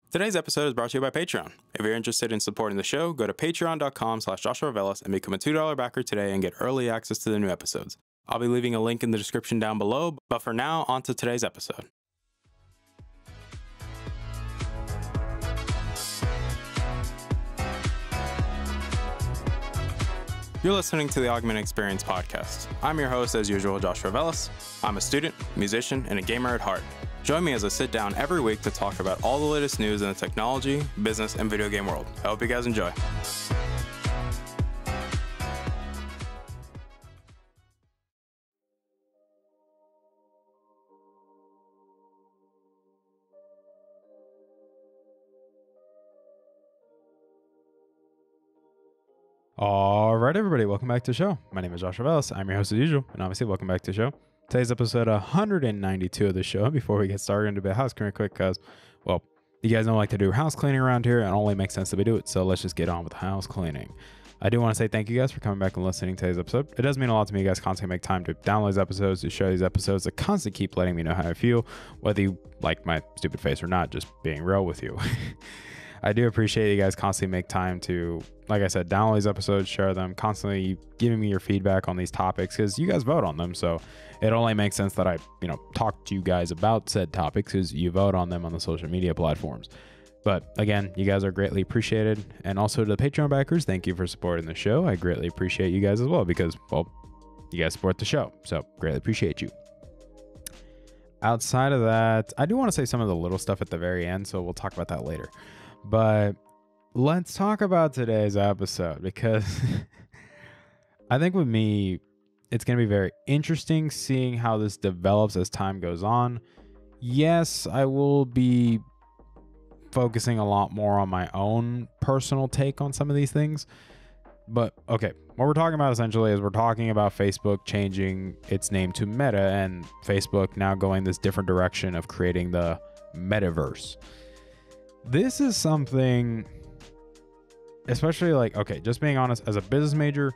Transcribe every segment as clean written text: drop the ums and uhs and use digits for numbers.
Today's episode is brought to you by Patreon. If you're interested in supporting the show, go to patreon.com/JoshuaVelas and become a $2 backer today and get early access to the new episodes. I'll be leaving a link in the description down below, but for now, on to today's episode. You're listening to the Augmented Experience podcast. I'm your host, as usual, Joshua Velas. I'm a student, musician, and a gamer at heart. Join me as I sit down every week to talk about all the latest news in the technology, business, and video game world. I hope you guys enjoy. All right, everybody, welcome back to the show. My name is Joshua Velas. I'm your host as usual, and obviously, welcome back to the show. Today's episode 192 of the show. Before we get started, I'm going to do a bit of house cleaning quick because, well, you guys don't like to do house cleaning around here, and it only makes sense that we do it, so let's just get on with the house cleaning. I do want to say thank you guys for coming back and listening to today's episode. It does mean a lot to me. You guys constantly make time to download these episodes, to share these episodes, to constantly keep letting me know how I feel, whether you like my stupid face or not, just being real with you. I do appreciate you guys constantly make time to, like I said, download these episodes, share them, constantly giving me your feedback on these topics because you guys vote on them. So it only makes sense that I, talk to you guys about said topics because you vote on them on the social media platforms. But again, you guys are greatly appreciated. And also to the Patreon backers, thank you for supporting the show. I greatly appreciate you guys as well because, well, you guys support the show. So greatly appreciate you. Outside of that, I do want to say some of the little stuff at the very end, so we'll talk about that later. But let's talk about today's episode because I think with me, it's going to be very interesting seeing how this develops as time goes on. Yes, I will be focusing a lot more on my own personal take on some of these things. But okay, what we're talking about essentially is we're talking about Facebook changing its name to Meta and Facebook now going this different direction of creating the metaverse. This is something, especially just being honest, as a business major,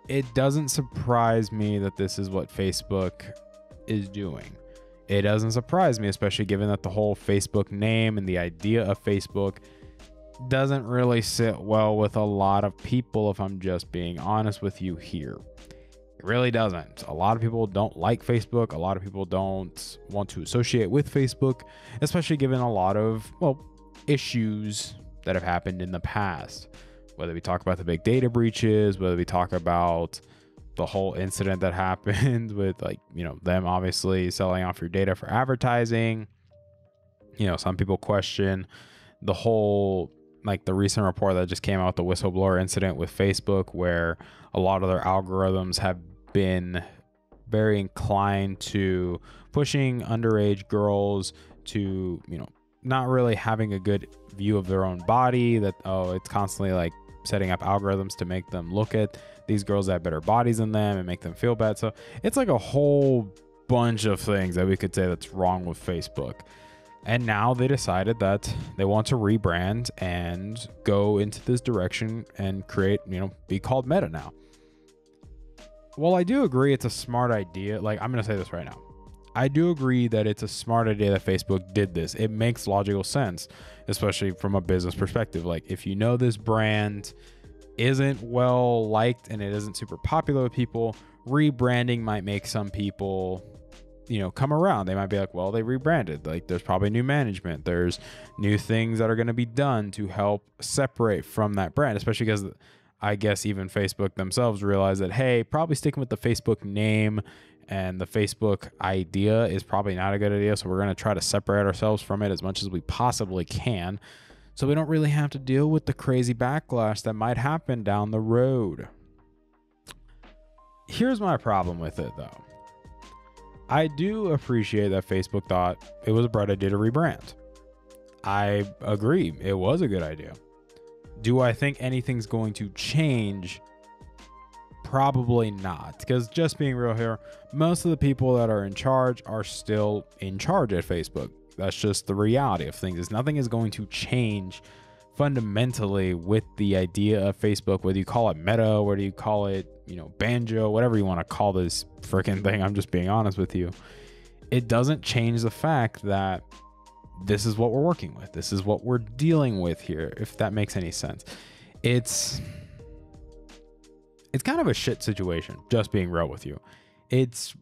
it doesn't surprise me that this is what Facebook is doing. It doesn't surprise me, especially given that the whole Facebook name and the idea of Facebook doesn't really sit well with a lot of people, if I'm just being honest with you here. It really doesn't. A lot of people don't like Facebook. A lot of people don't want to associate with Facebook, especially given a lot of, issues that have happened in the past, whether we talk about the big data breaches, whether we talk about the whole incident that happened with them obviously selling off your data for advertising. Some people question the whole, the recent report that just came out, the whistleblower incident with Facebook, where a lot of their algorithms have been very inclined to pushing underage girls to, not really having a good view of their own body, that, it's constantly setting up algorithms to make them look at these girls that have better bodies than them and make them feel bad. So it's a whole bunch of things that we could say that's wrong with Facebook. And now they decided that they want to rebrand and go into this direction and create, be called Meta now. Well, I do agree it's a smart idea. I'm going to say this right now. I do agree that it's a smart idea that Facebook did this. It makes logical sense, especially from a business perspective. If you know this brand isn't well liked and it isn't super popular with people, rebranding might make some people, come around. They might be like, well, they rebranded. There's probably new management. There's new things that are going to be done to help separate from that brand, especially because I guess even Facebook themselves realize that, hey, probably sticking with the Facebook name and the Facebook idea is probably not a good idea. So we're going to try to separate ourselves from it as much as we possibly can, so we don't really have to deal with the crazy backlash that might happen down the road. Here's my problem with it, though. I do appreciate that Facebook thought it was a bright idea to rebrand. I agree. It was a good idea. Do I think anything's going to change? Probably not, because just being real here, most of the people that are in charge are still in charge at Facebook. That's just the reality of things. Nothing is going to change fundamentally with the idea of Facebook, whether you call it Meta, whether you call it, Banjo, whatever you want to call this freaking thing. I'm just being honest with you. It doesn't change the fact that this is what we're working with. This is what we're dealing with here, if that makes any sense. It's kind of a shit situation, just being real with you. It's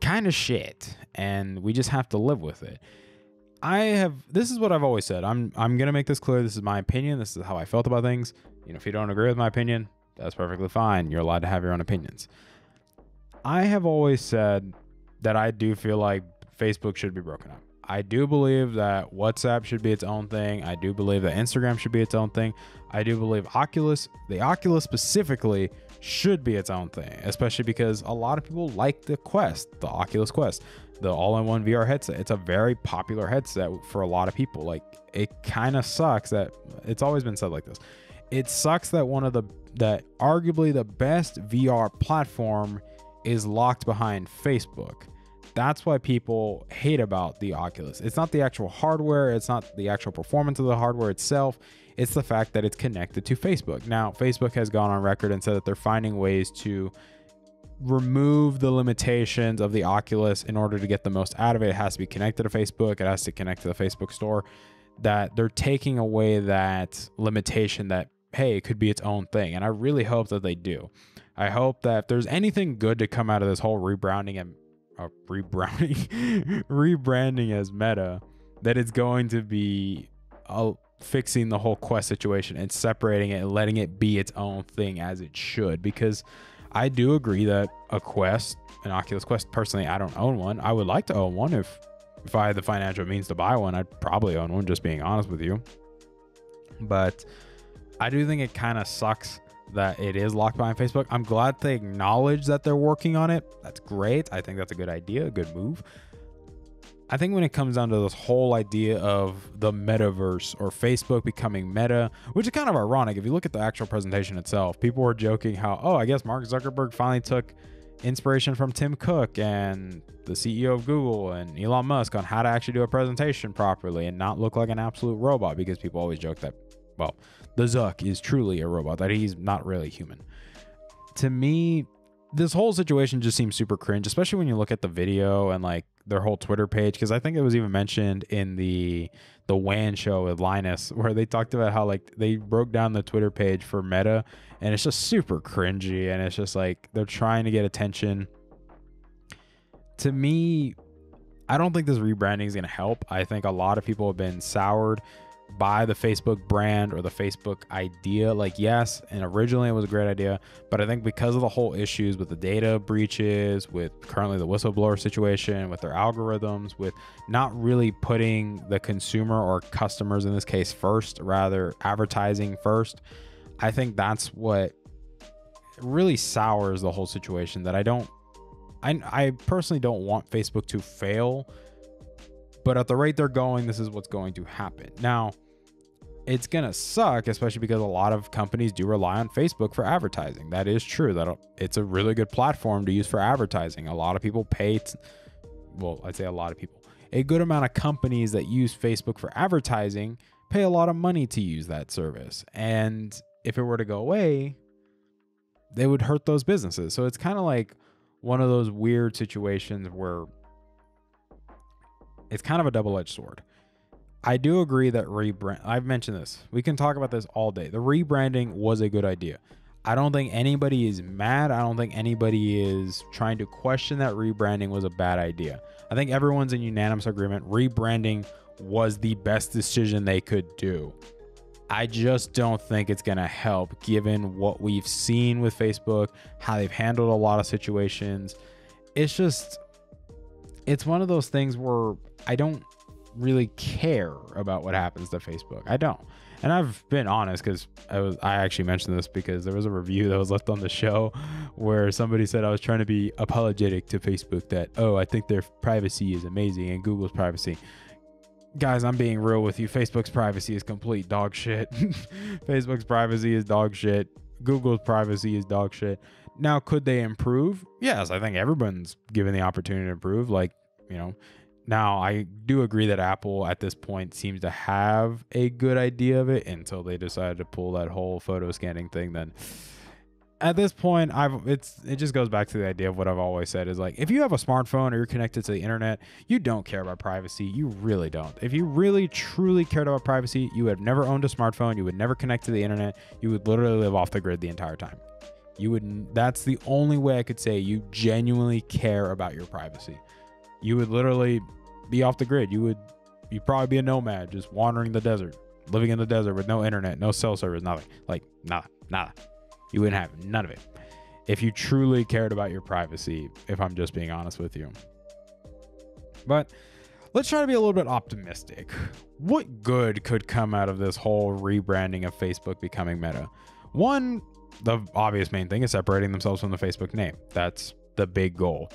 kind of shit, and we just have to live with it. This is what I've always said. I'm gonna make this clear. This is my opinion. This is how I felt about things. You know, if you don't agree with my opinion, that's perfectly fine. You're allowed to have your own opinions. I have always said that I do feel like Facebook should be broken up. I do believe that WhatsApp should be its own thing. I do believe that Instagram should be its own thing. I do believe the Oculus specifically, should be its own thing, especially because a lot of people like the Oculus Quest, the all-in-one VR headset. It's a very popular headset for a lot of people. Like, it kind of sucks that it's always been said like this. It sucks that that arguably the best VR platform is locked behind Facebook. That's why people hate about the Oculus. It's not the actual hardware. It's not the actual performance of the hardware itself. It's the fact that it's connected to Facebook. Now, Facebook has gone on record and said that they're finding ways to remove the limitations of the Oculus in order to get the most out of it. It has to be connected to Facebook. It has to connect to the Facebook store. That they're taking away that limitation that, hey, it could be its own thing. And I really hope that they do. I hope that if there's anything good to come out of this whole rebranding as Meta, that it's going to be fixing the whole Quest situation and separating it and letting it be its own thing as it should. Because I do agree that an Oculus Quest, personally, I don't own one. I would like to own one. If I had the financial means to buy one, I'd probably own one, just being honest with you. But I do think it kind of sucks that it is locked behind Facebook. I'm glad they acknowledge that they're working on it. That's great. I think that's a good idea, a good move. I think when it comes down to this whole idea of the metaverse or Facebook becoming Meta, which is kind of ironic. If you look at the actual presentation itself, people were joking how, I guess Mark Zuckerberg finally took inspiration from Tim Cook and the CEO of Google and Elon Musk on how to actually do a presentation properly and not look like an absolute robot, because people always joke that, well, the Zuck is truly a robot, that he's not really human. To me, this whole situation just seems super cringe, especially when you look at the video and like their whole Twitter page, because I think it was even mentioned in the WAN show with Linus, where they talked about how like they broke down the Twitter page for Meta, and it's just super cringy, and it's just like they're trying to get attention. To me, I don't think this rebranding is going to help. I think a lot of people have been soured by the Facebook brand or the Facebook idea. Like, yes, and originally it was a great idea, but I think because of the whole issues with the data breaches, with currently the whistleblower situation, with their algorithms, with not really putting the consumer or customers in this case first, rather advertising first, I think that's what really sours the whole situation. That I personally don't want Facebook to fail, but at the rate they're going, this is what's going to happen. Now, it's going to suck, especially because a lot of companies do rely on Facebook for advertising. That is true. That it's a really good platform to use for advertising. A lot of people I'd say a lot of people. A good amount of companies that use Facebook for advertising pay a lot of money to use that service. And if it were to go away, they would hurt those businesses. So it's kind of like one of those weird situations where it's kind of a double-edged sword. I do agree that I've mentioned this. We can talk about this all day. The rebranding was a good idea. I don't think anybody is mad. I don't think anybody is trying to question that rebranding was a bad idea. I think everyone's in unanimous agreement. Rebranding was the best decision they could do. I just don't think it's going to help, given what we've seen with Facebook, how they've handled a lot of situations. It's one of those things where I don't really care about what happens to Facebook. I don't. And I've been honest, because I actually mentioned this because there was a review that was left on the show where somebody said I was trying to be apologetic to Facebook, that, I think their privacy is amazing and Google's privacy. Guys, I'm being real with you. Facebook's privacy is complete dog shit. Facebook's privacy is dog shit. Google's privacy is dog shit. Now, could they improve? Yes, I think everyone's given the opportunity to improve. Now I do agree that Apple at this point seems to have a good idea of it until they decided to pull that whole photo scanning thing. Then at this point, it just goes back to the idea of what I've always said is like, if you have a smartphone or you're connected to the internet, you don't care about privacy. You really don't. If you really truly cared about privacy, you would have never owned a smartphone. You would never connect to the internet. You would literally live off the grid the entire time. That's the only way I could say you genuinely care about your privacy. You would literally be off the grid. You'd probably be a nomad, just wandering the desert, living in the desert with no internet, no cell service, nothing. Like nada. You wouldn't have none of it if you truly cared about your privacy, if I'm just being honest with you. But let's try to be a little bit optimistic. What good could come out of this whole rebranding of Facebook becoming Meta? One, the obvious main thing is separating themselves from the Facebook name. That's the big goal.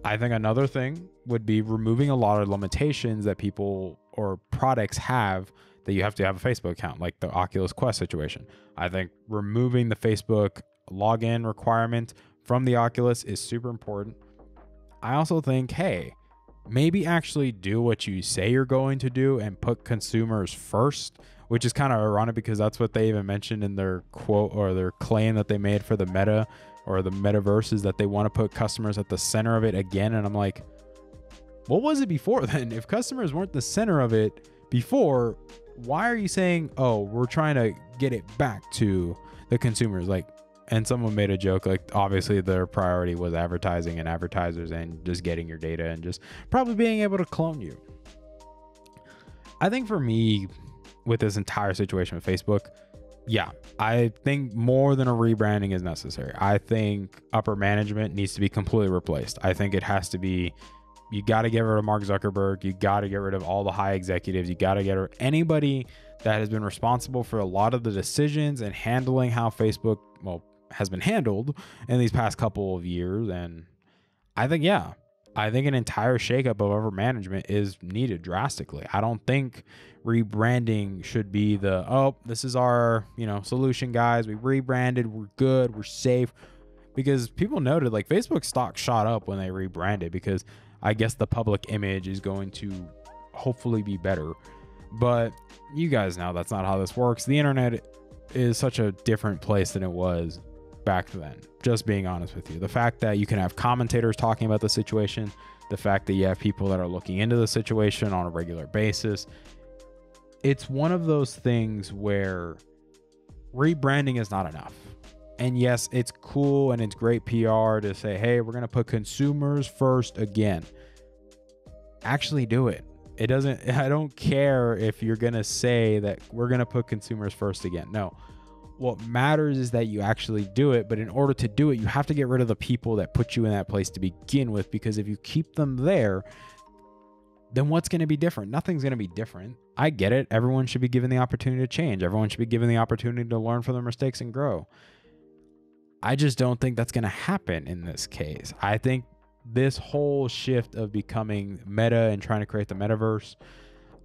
I think another thing would be removing a lot of limitations that people or products have that you have to have a Facebook account, like the Oculus Quest situation. I think removing the Facebook login requirement from the Oculus is super important. I also think, hey, maybe actually do what you say you're going to do and put consumers first, which is kind of ironic because that's what they even mentioned in their quote or their claim that they made for the Meta or the metaverse, is that they want to put customers at the center of it again. And I'm like, what was it before then? If customers weren't the center of it before, why are you saying, oh, we're trying to get it back to the consumers? Like, and someone made a joke, like obviously their priority was advertising and advertisers and just getting your data and just probably being able to clone you. I think for me, with this entire situation with Facebook, yeah, I think more than a rebranding is necessary. I think upper management needs to be completely replaced. I think it has to be, you got to get rid of Mark Zuckerberg. You got to get rid of all the high executives. You got to get rid of anybody that has been responsible for a lot of the decisions and handling how Facebook, has been handled in these past couple of years. And I think, I think an entire shakeup of upper management is needed drastically. I don't think rebranding should be this is our, solution, guys. We rebranded. We're good. We're safe. Because people noted like Facebook stock shot up when they rebranded because I guess the public image is going to hopefully be better. But you guys know that's not how this works. The internet is such a different place than it was back then. Just being honest with you. The fact that you can have commentators talking about the situation, the fact that you have people that are looking into the situation on a regular basis. It's one of those things where rebranding is not enough. And yes, it's cool and it's great PR to say, hey, we're going to put consumers first again. Actually do it. I don't care if you're going to say that we're going to put consumers first again. No. What matters is that you actually do it. But in order to do it, you have to get rid of the people that put you in that place to begin with. Because if you keep them there, then what's going to be different? Nothing's going to be different. I get it. Everyone should be given the opportunity to change. Everyone should be given the opportunity to learn from their mistakes and grow. I just don't think that's going to happen in this case. I think this whole shift of becoming Meta and trying to create the metaverse,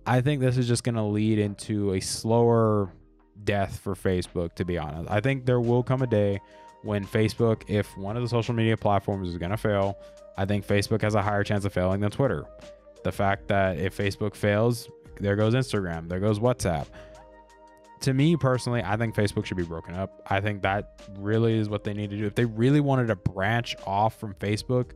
I think this is just going to lead into a slower death for Facebook, to be honest. I think there will come a day when Facebook, if one of the social media platforms is going to fail, I think Facebook has a higher chance of failing than Twitter. The fact that if Facebook fails, there goes Instagram, there goes WhatsApp. To me personally, I think Facebook should be broken up. I think that really is what they need to do. If they really wanted to branch off from Facebook,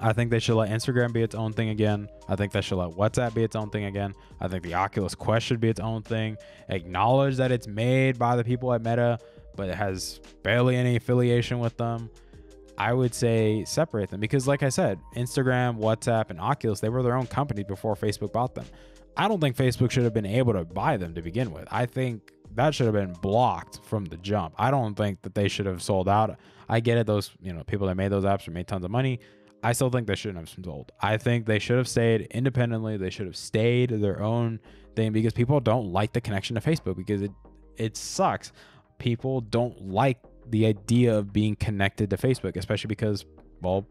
I think they should let Instagram be its own thing again. I think they should let WhatsApp be its own thing again. I think the Oculus Quest should be its own thing. Acknowledge that it's made by the people at Meta, but it has barely any affiliation with them. I would say separate them because, like I said, Instagram, WhatsApp, and Oculus, they were their own company before Facebook bought them. I don't think Facebook should have been able to buy them to begin with. I think that should have been blocked from the jump. I don't think that they should have sold out. I get it. Those, people that made those apps made tons of money. I still think they shouldn't have sold. I think they should have stayed independently. They should have stayed their own thing because people don't like the connection to Facebook because it sucks. People don't like the idea of being connected to Facebook, especially because,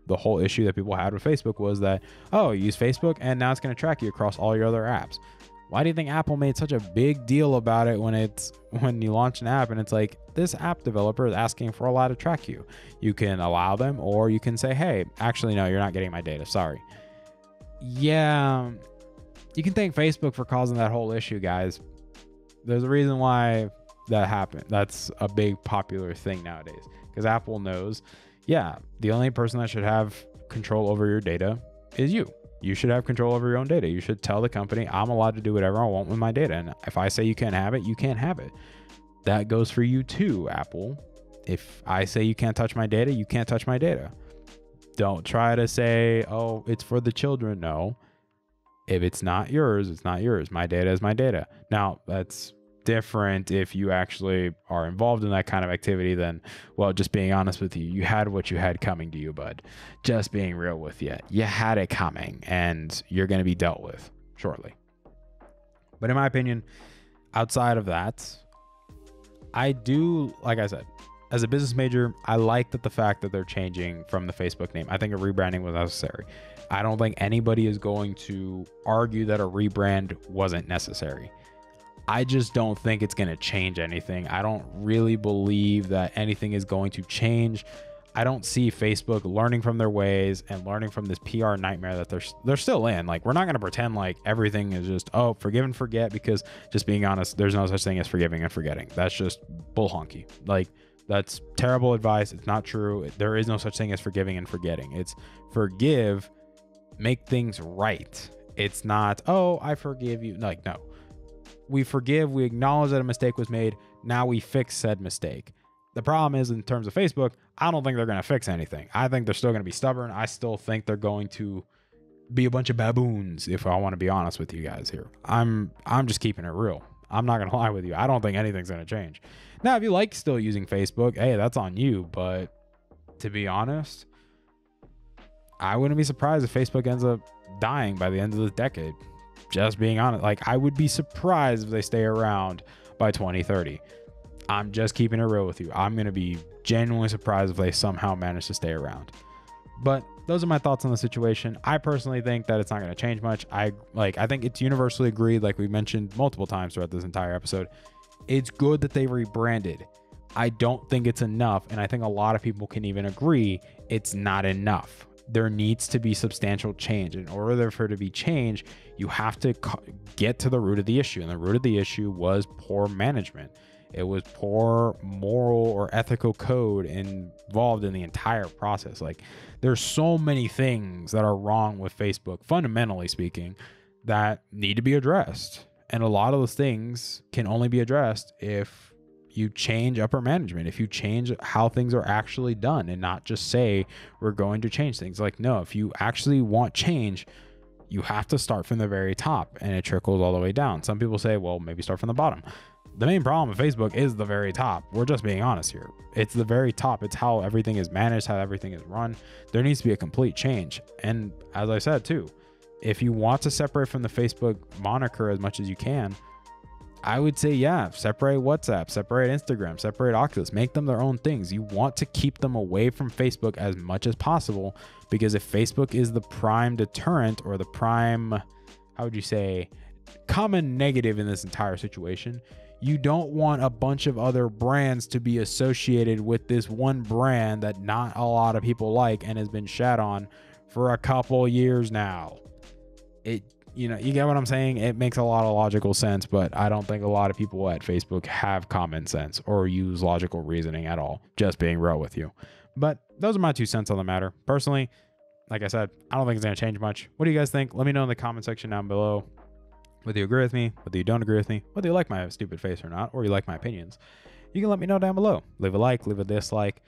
the whole issue that people had with Facebook was that, you use Facebook and now it's going to track you across all your other apps. Why do you think Apple made such a big deal about it when you launch an app and it's like, this app developer is asking for a lot to track you? You can allow them, or you can say, hey, actually, no, you're not getting my data. Sorry. Yeah, you can thank Facebook for causing that whole issue, guys. There's a reason why that happen. That's a big popular thing nowadays because Apple knows, yeah, the only person that should have control over your data is you. You should have control over your own data. You should tell the company, I'm allowed to do whatever I want with my data. And if I say you can't have it, you can't have it. That goes for you too, Apple. If I say you can't touch my data, you can't touch my data. Don't try to say, oh, it's for the children. No. If it's not yours, it's not yours. My data is my data. Now, that's different if you actually are involved in that kind of activity. Then, well, just being honest with you, you had what you had coming to you, bud. Just being real with you, you had it coming, and you're going to be dealt with shortly. But in my opinion, outside of that, I do, like I said, as a business major, I like that the fact that they're changing from the Facebook name. I think a rebranding was necessary. I don't think anybody is going to argue that a rebrand wasn't necessary. I just don't think it's going to change anything. I don't really believe that anything is going to change. I don't see Facebook learning from their ways and learning from this PR nightmare that they're still in. Like, we're not going to pretend like everything is just, oh, forgive and forget, because just being honest, there's no such thing as forgiving and forgetting. That's just bull honky. Like, that's terrible advice. It's not true. There is no such thing as forgiving and forgetting. It's forgive, make things right. It's not, oh, I forgive you. Like, no. We forgive, we acknowledge that a mistake was made. Now we fix said mistake. The problem is, in terms of Facebook, I don't think they're going to fix anything. I think they're still going to be stubborn. I still think they're going to be a bunch of baboons, if I want to be honest with you guys here. I'm just keeping it real. I'm not going to lie with you. I don't think anything's going to change. Now, if you like still using Facebook, hey, that's on you. But to be honest, I wouldn't be surprised if Facebook ends up dying by the end of this decade. Just being honest, like, I would be surprised if they stay around by 2030. I'm just keeping it real with you. I'm going to be genuinely surprised if they somehow manage to stay around. But those are my thoughts on the situation. I personally think that it's not going to change much. I think it's universally agreed, like we mentioned multiple times throughout this entire episode. It's good that they rebranded. I don't think it's enough, and I think a lot of people can even agree it's not enough. There needs to be substantial change. In order for it to be change, you have to get to the root of the issue. And the root of the issue was poor management. It was poor moral or ethical code involved in the entire process. Like, there's so many things that are wrong with Facebook, fundamentally speaking, that need to be addressed. And a lot of those things can only be addressed if you change upper management, if you change how things are actually done, and not just say we're going to change things. Like, no, if you actually want change, you have to start from the very top, and it trickles all the way down. Some people say, well, maybe start from the bottom. The main problem with Facebook is the very top. We're just being honest here. It's the very top. It's how everything is managed, how everything is run. There needs to be a complete change. And as I said too, if you want to separate from the Facebook moniker as much as you can, I would say, yeah, separate WhatsApp, separate Instagram, separate Oculus, make them their own things. You want to keep them away from Facebook as much as possible, because if Facebook is the prime deterrent, or the prime, how would you say, common negative in this entire situation, you don't want a bunch of other brands to be associated with this one brand that not a lot of people like and has been shat on for a couple years now. You get what I'm saying? It makes a lot of logical sense, but I don't think a lot of people at Facebook have common sense or use logical reasoning at all. Just being real with you. But those are my 2 cents on the matter. Personally, like I said, I don't think it's going to change much. What do you guys think? Let me know in the comment section down below. Whether you agree with me, whether you don't agree with me, whether you like my stupid face or not, or you like my opinions, you can let me know down below. Leave a like, leave a dislike.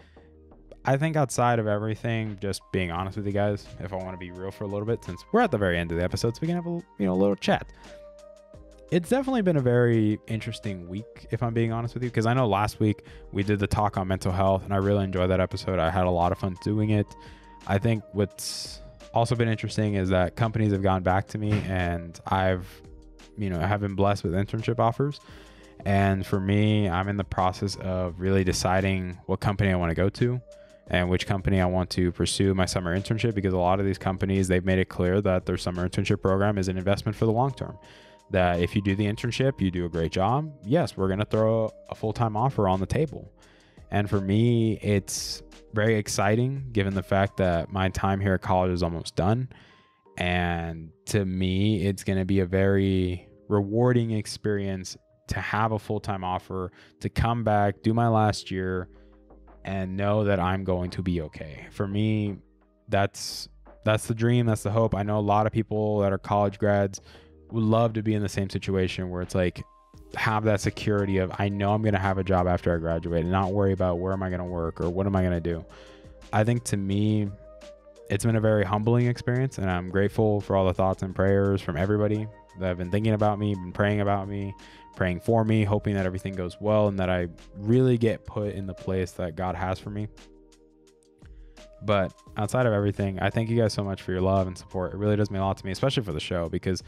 I think outside of everything, just being honest with you guys, if I want to be real for a little bit, since we're at the very end of the episode, so we can have a little chat. It's definitely been a very interesting week, if I'm being honest with you, because I know last week we did the talk on mental health, and I really enjoyed that episode. I had a lot of fun doing it. I think what's also been interesting is that companies have gone back to me, and I have been blessed with internship offers. And for me, I'm in the process of really deciding what company I want to go to and which company I want to pursue my summer internship, because a lot of these companies, they've made it clear that their summer internship program is an investment for the long term. That if you do the internship, you do a great job, yes, we're going to throw a full-time offer on the table. And for me, it's very exciting given the fact that my time here at college is almost done. And to me, it's going to be a very rewarding experience to have a full-time offer, to come back, do my last year, and know that I'm going to be okay. For me, that's the dream. That's the hope. I know a lot of people that are college grads would love to be in the same situation where it's like, have that security of, I know I'm going to have a job after I graduate and not worry about where am I going to work or what am I going to do. I think to me, it's been a very humbling experience, and I'm grateful for all the thoughts and prayers from everybody that have been thinking about me, been praying about me, praying for me, hoping that everything goes well and that I really get put in the place that God has for me. But outside of everything, I thank you guys so much for your love and support. It really does mean a lot to me, especially for the show, because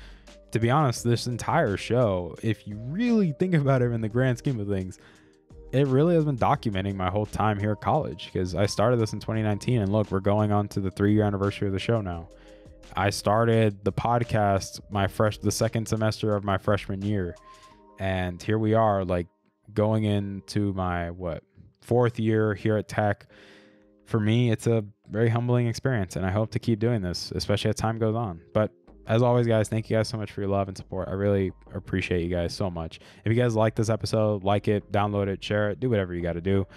to be honest, this entire show, if you really think about it in the grand scheme of things, it really has been documenting my whole time here at college, because I started this in 2019, and look, we're going on to the 3-year anniversary of the show now. I started the podcast the second semester of my freshman year, and here we are, like, going into my 4th year here at Tech. For me, it's a very humbling experience, and I hope to keep doing this, especially as time goes on. But as always, guys, thank you guys so much for your love and support. I really appreciate you guys so much. If you guys like this episode, like it, download it, share it, do whatever you got to do.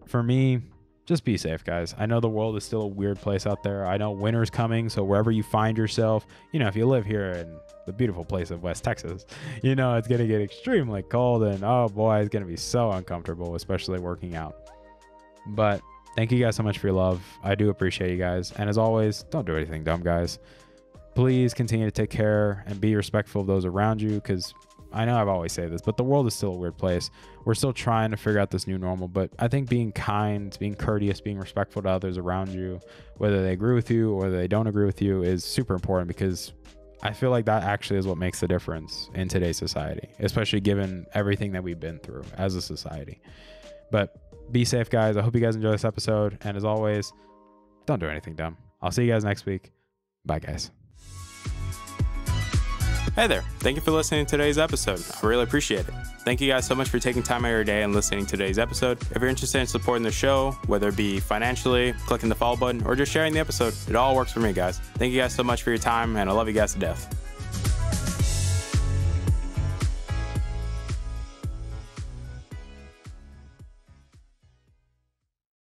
For me, just be safe, guys. I know the world is still a weird place out there. I know winter's coming, so wherever you find yourself, if you live here in the beautiful place of West Texas, it's going to get extremely cold, and oh boy, it's going to be so uncomfortable, especially working out. But thank you guys so much for your love. I do appreciate you guys. And as always, don't do anything dumb, guys. Please continue to take care and be respectful of those around you, because I know I've always said this, but the world is still a weird place. We're still trying to figure out this new normal, but I think being kind, being courteous, being respectful to others around you, whether they agree with you or whether they don't agree with you, is super important, because I feel like that actually is what makes the difference in today's society, especially given everything that we've been through as a society. But be safe, guys. I hope you guys enjoy this episode. And as always, don't do anything dumb. I'll see you guys next week. Bye, guys. Hey there. Thank you for listening to today's episode. I really appreciate it. Thank you guys so much for taking time out of your day and listening to today's episode. If you're interested in supporting the show, whether it be financially, clicking the follow button, or just sharing the episode, it all works for me, guys. Thank you guys so much for your time, and I love you guys to death.